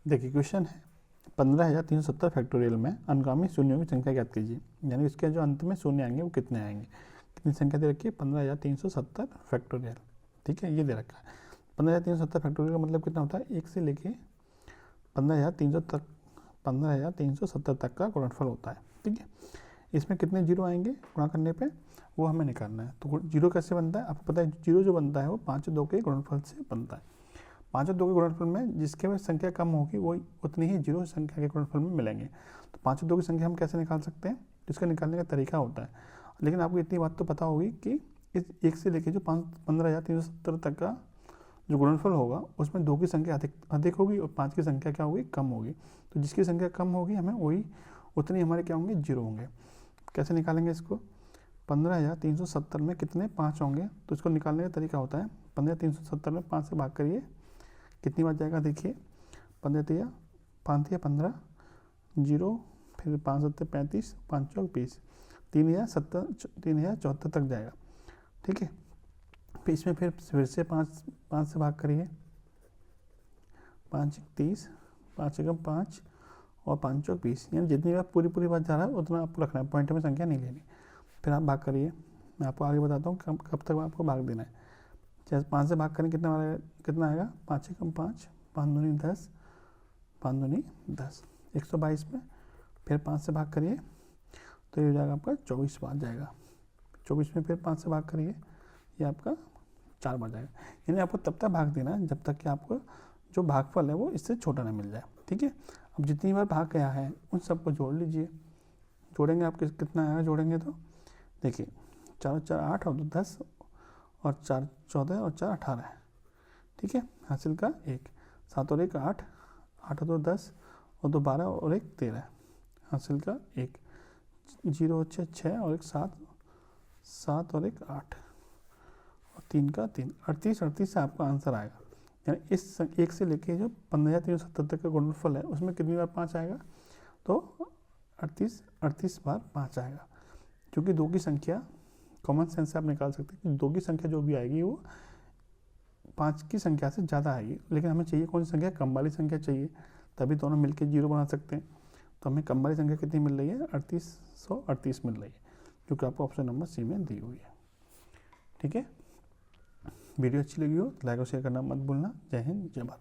देखिए क्वेश्चन है 15,370 फैक्टोरियल में अनुगामी शून्यों की संख्या ज्ञात कीजिए। यानी इसके जो अंत में शून्य आएंगे वो कितने आएंगे। कितनी संख्या दे रखी है 15,370 फैक्टोरियल। ठीक है, ये दे रखा है 15,370 फैक्टोरियल का मतलब कितना होता है 1 से लेके 15,370 तक का गुणनफल होता है। ठीक है, इसमें कितने जीरो आएंगे गुणा करने पे वो हमें निकालना है। तो जीरो कैसे बनता है आपको पता है, जीरो जो बनता है वो 5 और 2 के गुणनफल से बनता है। 5 और 2 के गुणनफल में जिसके में संख्या कम होगी वो उतनी ही जीरो संख्या के गुणनफल में मिलेंगे। तो 5 और 2 की संख्या हम कैसे निकाल सकते हैं, इसका निकालने का तरीका होता है। लेकिन आपको इतनी बात तो पता होगी कि इस 1 से लेकर जो 15,370 तक का जो गुणनफल होगा उसमें 2 की संख्या अधिक होगी और 5 की संख्या क्या होगी कम होगी। तो जिसकी संख्या कम होगी हमें वही उतनी हमारे क्या होंगे जीरो होंगे। कैसे निकालेंगे इसको, 15,370 में कितने 5 होंगे, तो इसको निकालने का तरीका होता है 15,370 में 5 से भाग करिए, कितनी बार जाएगा देखिए 15 5 15 जीरो, फिर 5 7 35 5 चौक 20, 3,074 तक जाएगा। ठीक है, फिर इसमें फिर से 5 से भाग करिए, 5 30 5 एकम 5 और 5 चौक 20, यानी जितनी बार पूरी बात जा रहा है उतना आपको रखना है, पॉइंट में संख्या नहीं लेनी। फिर आप भाग करिए, मैं आपको आगे बताता हूँ कब तक आपको भाग देना है। जैसे 5 से भाग करें कितना आएगा 5 एकम 5 5 दूनी 10 5 दूनी 10 122 में। फिर 5 से भाग करिए तो ये हो जाएगा आपका 24 बार जाएगा। 24 में फिर 5 से भाग करिए, ये आपका 4 बार जाएगा। यानी आपको तब तक भाग देना है जब तक कि आपको जो भागफल है वो इससे छोटा ना मिल जाए। ठीक है, अब जितनी बार भाग गया है उन सबको जोड़ लीजिए। जोड़ेंगे आप कितना आएगा जोड़ेंगे तो देखिए 4 4 8 और 2 10 और 4 14 और 4 18। ठीक है, हासिल का 1, 7 और 1 8, 8 और 2 10 और 2 12 और 1 13, हासिल का 1, 0 और 6 और 1 7, 7 और 1 8 और 3 का 3, 38 से आपका आंसर आएगा। यानी इस 1 से लेके जो 15,370 तक का गुणनफल है उसमें कितनी बार 5 आएगा, तो 38 बार 5 आएगा। क्योंकि 2 की संख्या कॉमन सेंस से आप निकाल सकते हैं कि 2 की संख्या जो भी आएगी वो 5 की संख्या से ज़्यादा आएगी। लेकिन हमें चाहिए कौन सी संख्या, कम वाली संख्या चाहिए, तभी दोनों मिलकर जीरो बना सकते हैं। तो हमें कम वाली संख्या कितनी मिल रही है 3838 मिल रही है, जो कि आपको ऑप्शन नंबर सी में दी हुई है। ठीक है, वीडियो अच्छी लगी हो लाइक और शेयर करना मत भूलना। जय हिंद जय भारत।